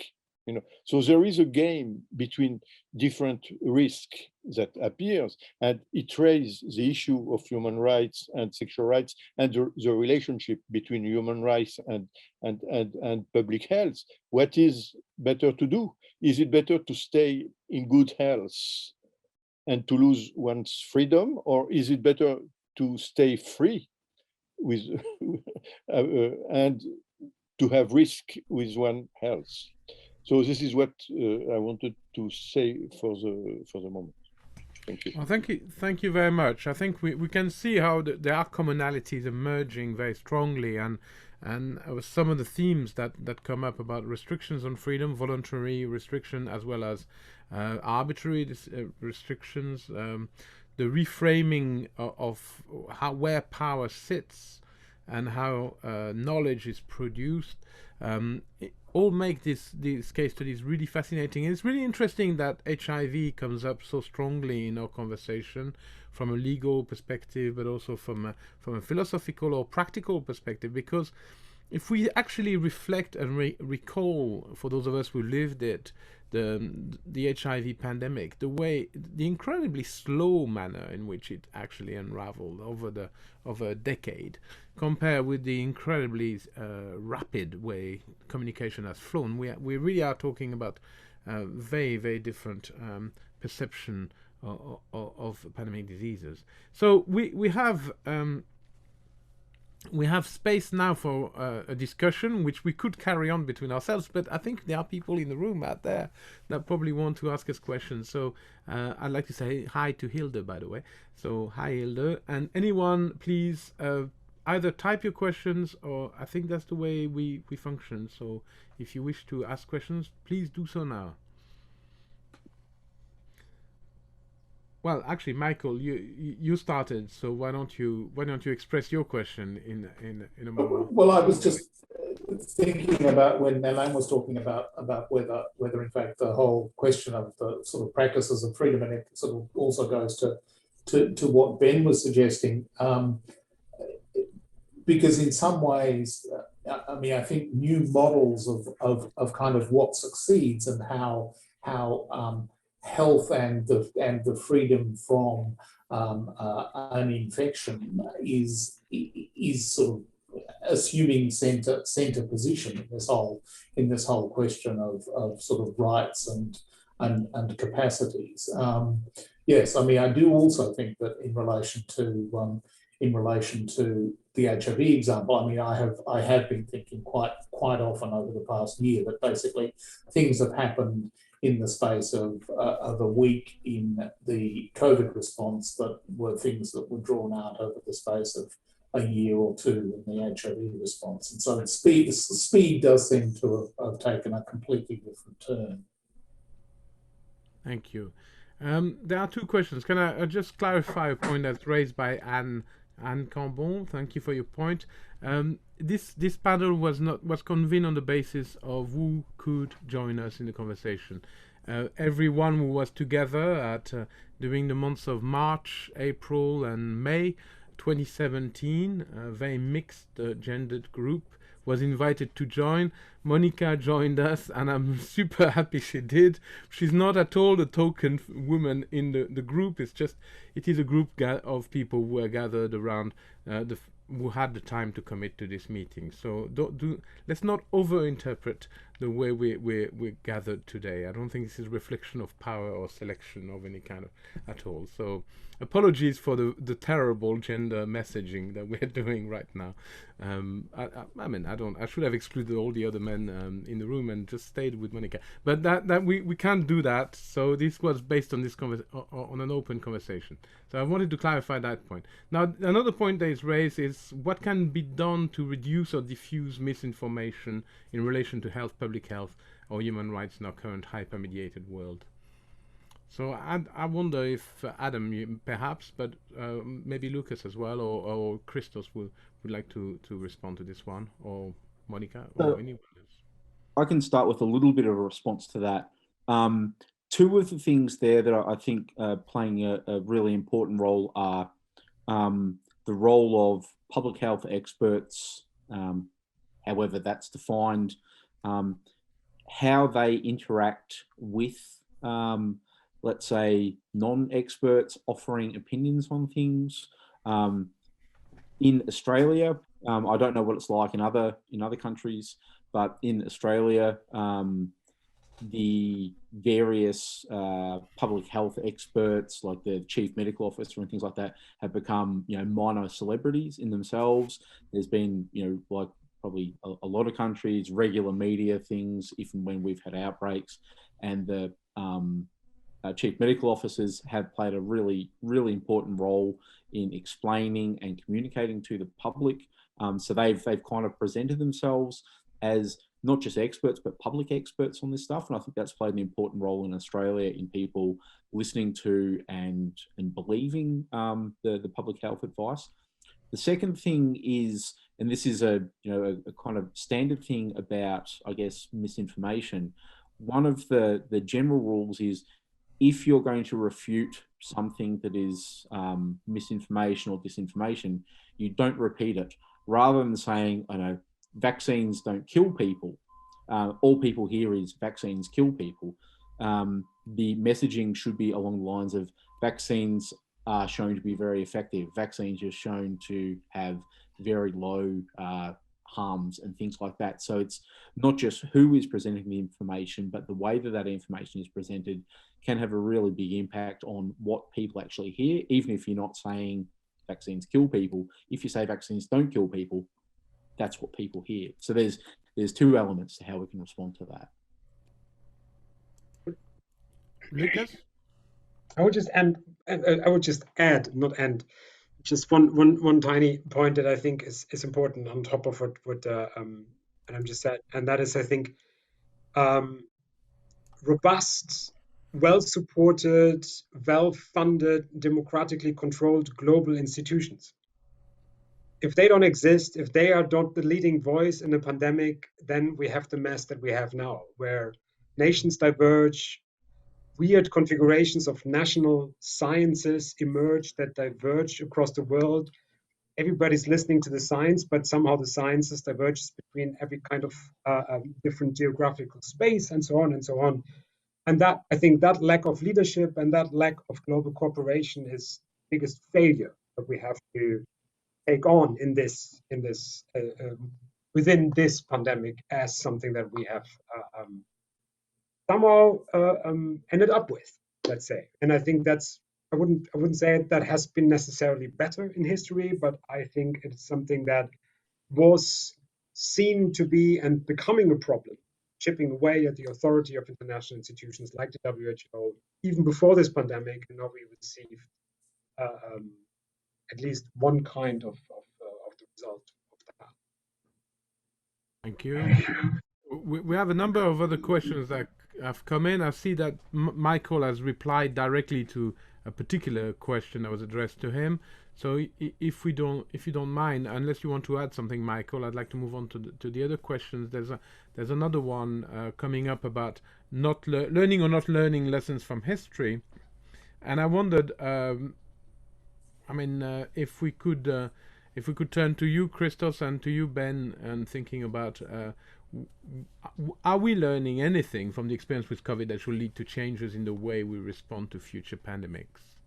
So there is a game between different risk that appears, and it raises the issue of human rights and sexual rights and the relationship between human rights and public health. What is better to do? Is it better to stay in good health and to lose one's freedom, or is it better to stay free with and to have risk with one's health? So this is what I wanted to say for the moment. Thank you. Well, thank you very much. I think we can see how there are commonalities emerging very strongly, and some of the themes that come up about restrictions on freedom, voluntary restriction, as well as arbitrary restrictions, the reframing of where power sits and how knowledge is produced. It all make these case studies really fascinating. And it's really interesting that HIV comes up so strongly in our conversation from a legal perspective, but also from a philosophical or practical perspective, because if we actually reflect and recall, for those of us who lived it, the HIV pandemic, the incredibly slow manner in which it actually unraveled over a decade, compared with the incredibly rapid way communication has flown, we really are talking about very, very different perception of pandemic diseases. So we have space now for a discussion, which we could carry on between ourselves, but I think there are people in the room out there that probably want to ask us questions. So I'd like to say hi to Hilde, by the way. So hi, Hilde. And anyone, please either type your questions, or I think that's the way we function. So if you wish to ask questions, please do so now. Well, actually, Michael, you started, so why don't you express your question in a moment? Well, I was just thinking about when Alain was talking about whether in fact the whole question of the sort of practices of freedom, and it sort of also goes to what Ben was suggesting, because in some ways, I mean, I think new models of kind of what succeeds and how health and the freedom from an infection is sort of assuming center position in this whole question of sort of rights and capacities. Yes, I mean, I do also think that in relation to the HIV example, I mean, I have been thinking quite often over the past year that basically things have happened in the space of a week in the COVID response that were things that were drawn out over the space of a year or two in the HIV response. And so speed does seem to have taken a completely different turn. Thank you. There are two questions. Can I just clarify a point that's raised by Anne Cambon? Thank you for your point. This panel was convened on the basis of who could join us in the conversation. Everyone who was together during the months of March, April, and May 2017, a very mixed gendered group, was invited to join. Monica joined us, and I'm super happy she did. She's not at all the token woman in the group. It is a group of people who are gathered around who had the time to commit to this meeting. So let's not overinterpret the way we're gathered today. I don't think this is a reflection of power or selection of any kind at all. So apologies for the terrible gender messaging that we're doing right now. I mean, I should have excluded all the other men in the room and just stayed with Monica. But that we can't do that. So this was based on on an open conversation. So I wanted to clarify that point. Now, another point that is raised is what can be done to reduce or diffuse misinformation in relation to public health, or human rights in our current hyper-mediated world. So I wonder if Adam, you, perhaps, but maybe Lucas as well, or Christos would like to respond to this one, or Monica, or anyone else. I can start with a little bit of a response to that. Two of the things there that I think playing a really important role are the role of public health experts, however that's defined, how they interact with, let's say, non-experts offering opinions on things. In Australia, I don't know what it's like in other countries, but in Australia, the various public health experts, like the chief medical officer and things like that, have become, you know, minor celebrities in themselves. There's been, you know, like probably a lot of countries, regular media things, even when we've had outbreaks, and the chief medical officers have played a really, really important role in explaining and communicating to the public. So they've kind of presented themselves as not just experts, but public experts on this stuff. And I think that's played an important role in Australia in people listening to and believing the public health advice. The second thing is, and this is a kind of standard thing about, I guess, misinformation. One of the general rules is, if you're going to refute something that is misinformation or disinformation, you don't repeat it. Rather than saying, I know, vaccines don't kill people, all people hear is vaccines kill people. The messaging should be along the lines of, vaccines are shown to be very effective. Vaccines are shown to have very low harms and things like that. So it's not just who is presenting the information, but the way that that information is presented can have a really big impact on what people actually hear. Even if you're not saying vaccines kill people, if you say vaccines don't kill people, that's what people hear. So there's two elements to how we can respond to that. Lucas? I would just add, not end, just one tiny point that I think is important on top of what Adam just said, and that is, I think, robust, well-supported, well-funded, democratically controlled global institutions. If they don't exist, if they are not the leading voice in a pandemic, then we have the mess that we have now, where nations diverge, weird configurations of national sciences emerge that diverge across the world. Everybody's listening to the science, but somehow the sciences diverges between every kind of different geographical space, and so on and so on. And that, I think, that lack of leadership and that lack of global cooperation is the biggest failure that we have to take on in this within this pandemic, as something that we have somehow ended up with, let's say. And I think that's, I wouldn't say that has been necessarily better in history, but I think it's something that was seen to be and becoming a problem, chipping away at the authority of international institutions like the WHO, even before this pandemic. And now we received at least one kind of the result of that. Thank you. We have a number of other questions that have come in. I see that Michael has replied directly to a particular question that was addressed to him. So if you don't mind, unless you want to add something, Michael, I'd like to move on to the other questions. There's another one coming up about not learning or not learning lessons from history, and I wondered, if we could turn to you, Christos, and to you, Ben, and thinking about, are we learning anything from the experience with COVID that should lead to changes in the way we respond to future pandemics?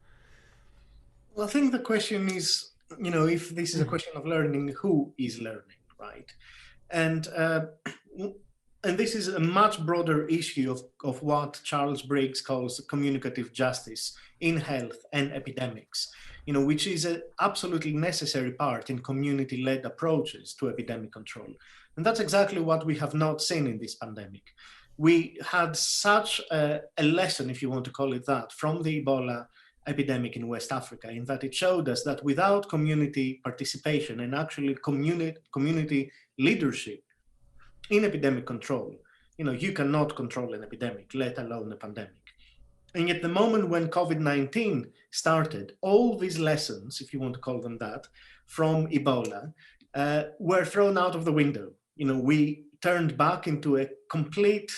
Well, I think the question is, if this is a question of learning, who is learning, right? And this is a much broader issue of what Charles Briggs calls communicative justice in health and epidemics, which is an absolutely necessary part in community-led approaches to epidemic control. And that's exactly what we have not seen in this pandemic. We had such a lesson, if you want to call it that, from the Ebola epidemic in West Africa, in that it showed us that without community participation and actually community leadership in epidemic control, You cannot control an epidemic, let alone a pandemic. And yet the moment when COVID-19 started, all these lessons, if you want to call them that, from Ebola were thrown out of the window. We turned back into a complete,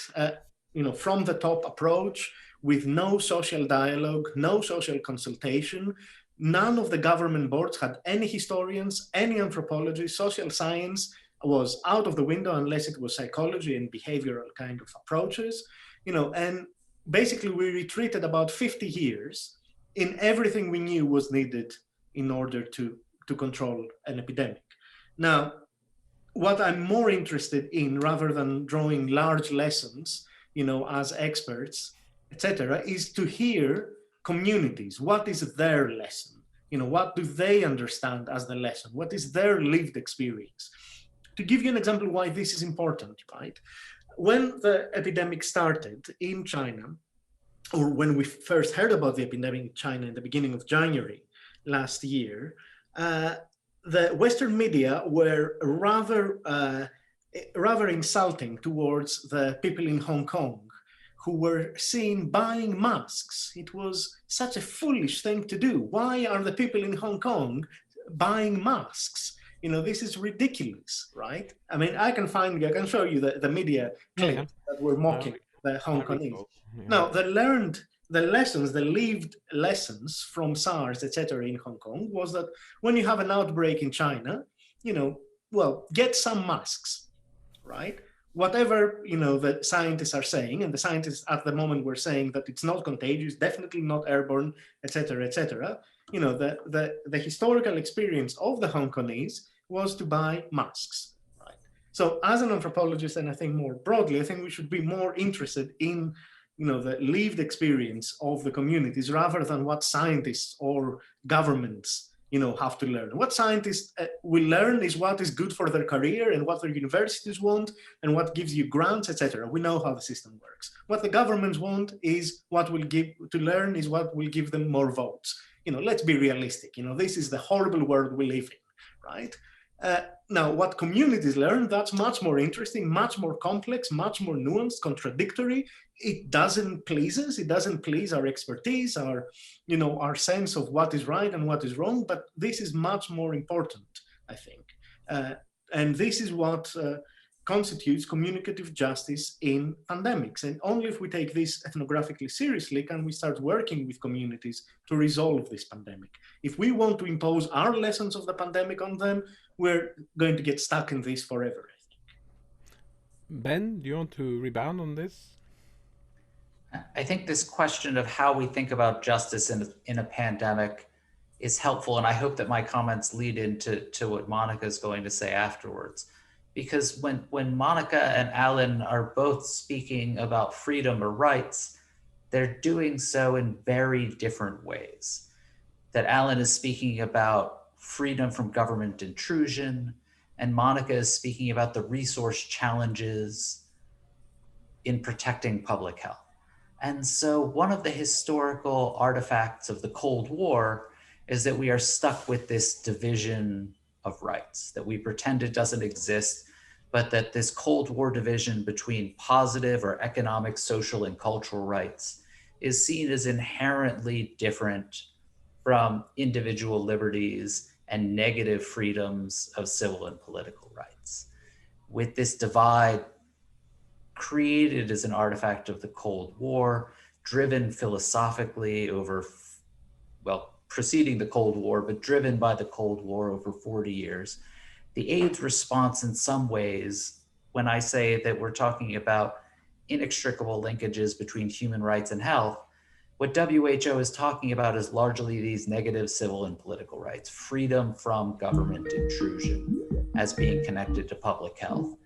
from the top approach with no social dialogue, no social consultation. None of the government boards had any historians, any anthropology, social science was out of the window unless it was psychology and behavioral kind of approaches, and basically we retreated about 50 years in everything we knew was needed in order to control an epidemic. Now, what I'm more interested in, rather than drawing large lessons, as experts, etc., is to hear communities. What is their lesson? What do they understand as the lesson? What is their lived experience? To give you an example why this is important, right? When the epidemic started in China, or when we first heard about the epidemic in China in the beginning of January last year, the Western media were rather insulting towards the people in Hong Kong who were seen buying masks. It was such a foolish thing to do. Why are the people in Hong Kong buying masks? This is ridiculous, right? I mean, I can show you the media clips that were mocking the Hong Kongese. Now, the lived lessons from SARS, etc., in Hong Kong was that when you have an outbreak in China, get some masks, right? Whatever, the scientists are saying, and the scientists at the moment were saying that it's not contagious, definitely not airborne, etc., etc. The historical experience of the Hong Kongese was to buy masks, right? So as an anthropologist, and I think more broadly, I think we should be more interested in the lived experience of the communities rather than what scientists or governments have to learn. What scientists will learn is what is good for their career and what their universities want and what gives you grants, etc. We know how the system works. What the governments want is what will give them more votes. Let's be realistic. This is the horrible world we live in, right? Now, what communities learn, that's much more interesting, much more complex, much more nuanced, contradictory. It doesn't please us. It doesn't please our expertise, our sense of what is right and what is wrong. But this is much more important, I think. And this is what constitutes communicative justice in pandemics. And only if we take this ethnographically seriously can we start working with communities to resolve this pandemic. If we want to impose our lessons of the pandemic on them, we're going to get stuck in this forever, I think. Ben, do you want to rebound on this? I think this question of how we think about justice in a pandemic is helpful, and I hope that my comments lead into what Monica is going to say afterwards. Because when Monica and Alan are both speaking about freedom or rights, they're doing so in very different ways. That Alan is speaking about freedom from government intrusion, and Monica is speaking about the resource challenges in protecting public health. And so one of the historical artifacts of the Cold War is that we are stuck with this division of rights, that we pretend it doesn't exist, but that this Cold War division between positive or economic, social, and cultural rights is seen as inherently different from individual liberties and negative freedoms of civil and political rights. With this divide created as an artifact of the Cold War, driven philosophically over, preceding the Cold War, but driven by the Cold War over 40 years, the AIDS response in some ways, when I say that we're talking about inextricable linkages between human rights and health, what WHO is talking about is largely these negative civil and political rights, freedom from government intrusion as being connected to public health.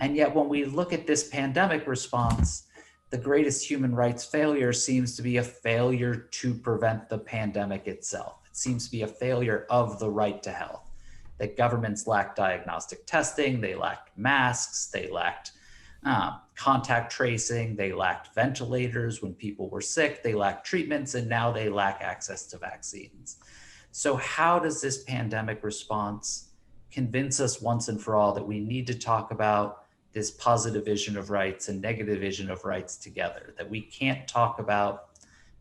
And yet when we look at this pandemic response, the greatest human rights failure seems to be a failure to prevent the pandemic itself. It seems to be a failure of the right to health, that governments lacked diagnostic testing, they lacked masks, they lacked contact tracing, they lacked ventilators when people were sick, they lacked treatments, and now they lack access to vaccines. So how does this pandemic response convince us once and for all that we need to talk about this positive vision of rights and negative vision of rights together, that we can't talk about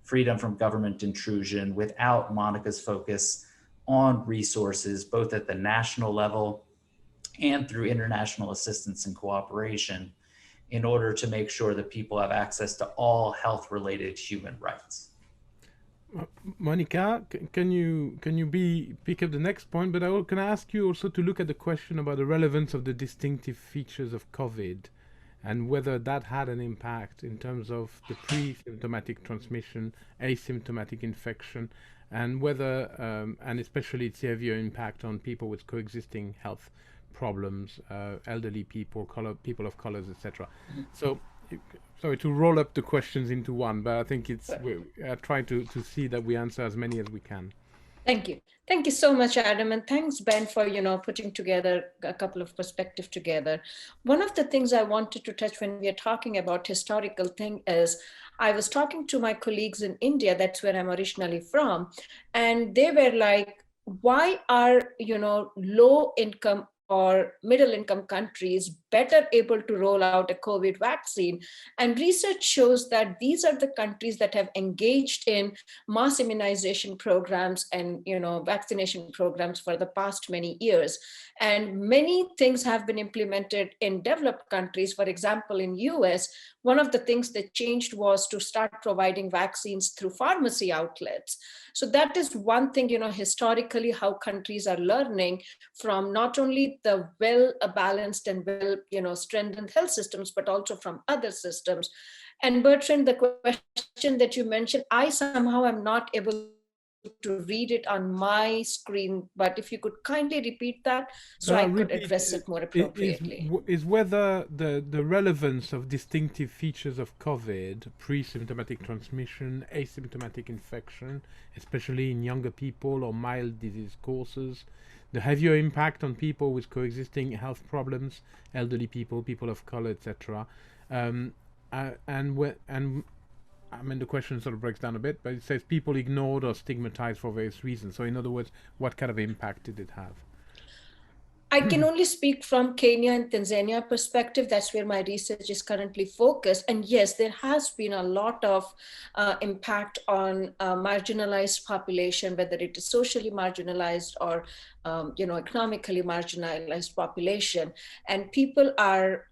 freedom from government intrusion without Monica's focus on resources, both at the national level and through international assistance and cooperation, in order to make sure that people have access to all health-related human rights. Monica, can you pick up the next point? But can I ask you also to look at the question about the relevance of the distinctive features of COVID, and whether that had an impact in terms of the pre-symptomatic transmission, asymptomatic infection, and whether, and especially its heavier impact on people with coexisting health problems, elderly people, people of colors, etc. So, sorry to roll up the questions into one, but I think it's try to see that we answer as many as we can. Thank you. Thank you so much, Adam. And thanks, Ben, for, putting together a couple of perspectives together. One of the things I wanted to touch when we are talking about historical thing is, I was talking to my colleagues in India, that's where I'm originally from, and they were like, why are, low income or middle income countries better able to roll out a COVID vaccine? And research shows that these are the countries that have engaged in mass immunization programs and vaccination programs for the past many years. And many things have been implemented in developed countries. For example, in US, one of the things that changed was to start providing vaccines through pharmacy outlets. So that is one thing, historically, how countries are learning from not only the well-balanced and well-strengthened health systems, but also from other systems. And Bertrand, the question that you mentioned, I somehow am not able to read it on my screen, but if you could kindly repeat that so I could address it more appropriately. Is whether the relevance of distinctive features of COVID, pre-symptomatic transmission, asymptomatic infection, especially in younger people or mild disease courses, the heavier impact on people with coexisting health problems, elderly people, people of color, etc. I mean, the question sort of breaks down a bit, but it says people ignored or stigmatized for various reasons. So in other words, what kind of impact did it have? I can only speak from Kenya and Tanzania perspective. That's where my research is currently focused. And yes, there has been a lot of impact on marginalized population, whether it is socially marginalized or economically marginalized population. And people are,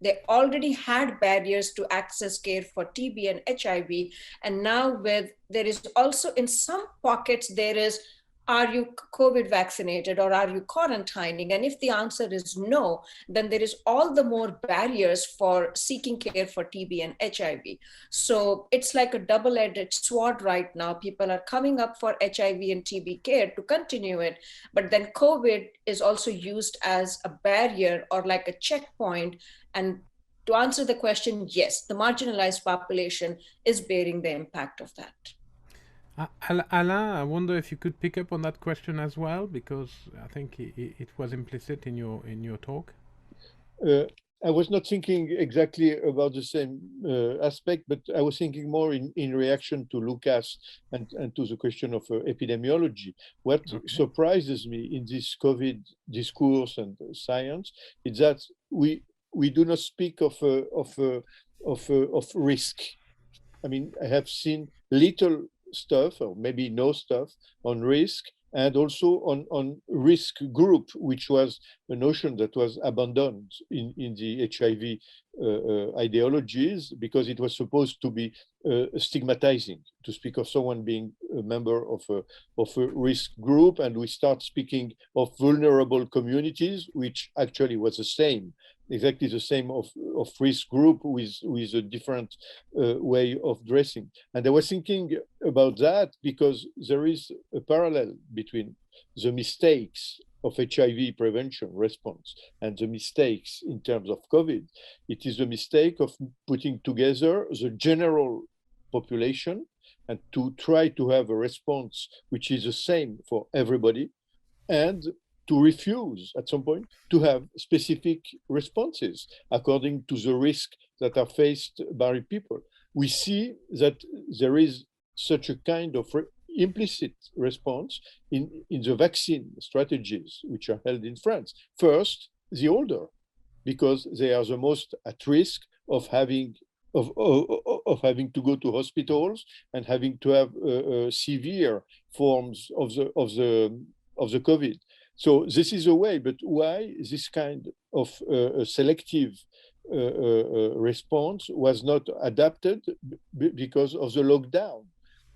they already had barriers to access care for TB and HIV. And now there is also in some pockets, there is, are you COVID vaccinated or are you quarantining? And if the answer is no, then there is all the more barriers for seeking care for TB and HIV. So it's like a double-edged sword right now. People are coming up for HIV and TB care to continue it, but then COVID is also used as a barrier or like a checkpoint. And to answer the question, yes, the marginalized population is bearing the impact of that. Alain, I wonder if you could pick up on that question as well, because I think it was implicit in your talk. I was not thinking exactly about the same aspect, but I was thinking more in reaction to Lucas and to the question of epidemiology. What surprises me in this COVID discourse and science is that we do not speak of risk. I mean, I have seen little stuff, or maybe no stuff, on risk, and also on risk group, which was a notion that was abandoned in the HIV ideologies, because it was supposed to be stigmatizing to speak of someone being a member of a risk group, and we start speaking of vulnerable communities, which actually was the same, exactly the same of risk group with a different way of dressing. And I was thinking about that because there is a parallel between the mistakes of HIV prevention response and the mistakes in terms of COVID. It is a mistake of putting together the general population and to try to have a response which is the same for everybody, and to refuse at some point to have specific responses according to the risk that are faced by people. We see that there is such a kind of implicit response in the vaccine strategies which are held in France. First, the older, because they are the most at risk of having to go to hospitals and having to have severe forms of the COVID. So this is a way, but why this kind of selective response was not adapted? Because of the lockdown.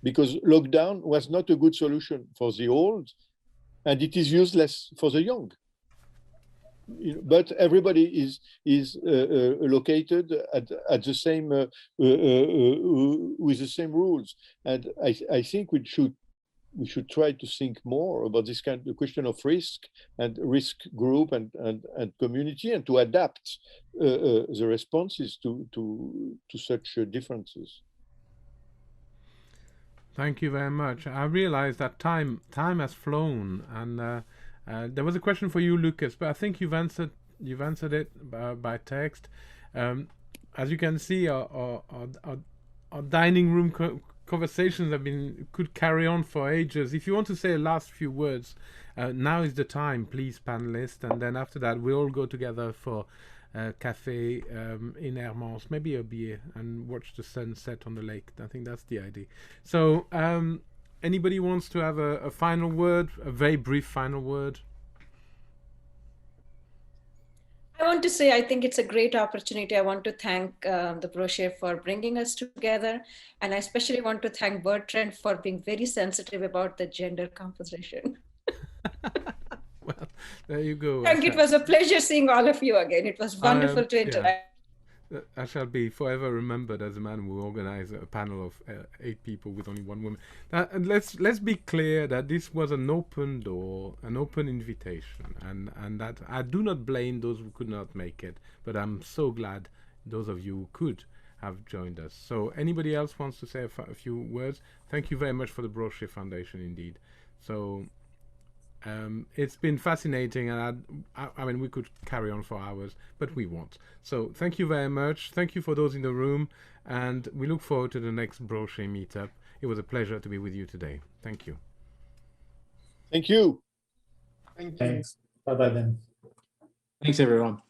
Because lockdown was not a good solution for the old, and it is useless for the young. But everybody is located at the same with the same rules, and I think we should try to think more about this kind of question of risk and risk group and community, and to adapt the responses to such differences. Thank you very much. I realize that time has flown, and there was a question for you, Lucas, but I think you've answered it by text. As you can see, our dining room conversations could carry on for ages. If you want to say a last few words, now is the time, please, panelists. And then after that, we all go together for cafe in Hermance, maybe a beer, and watch the sunset on the lake. I think that's the idea. So anybody wants to have a final word, a very brief final word? I want to say, I think it's a great opportunity. I want to thank the brochure for bringing us together. And I especially want to thank Bertrand for being very sensitive about the gender composition. Well, there you go. Thank you. It was a pleasure seeing all of you again. It was wonderful to interact. Yeah. I shall be forever remembered as a man who organized a panel of 8 people with only 1 woman. And let's be clear that this was an open door, an open invitation, and that I do not blame those who could not make it, but I'm so glad those of you who could have joined us. So anybody else wants to say a few words? Thank you very much for the Brochure Foundation, indeed. So it's been fascinating, and I mean, we could carry on for hours, but we won't. So thank you very much. Thank you for those in the room, and we look forward to the next Brochure meetup. It was a pleasure to be with you today. Thank you. Thank you. Thank you. Thanks. Bye-bye then. Thanks, everyone.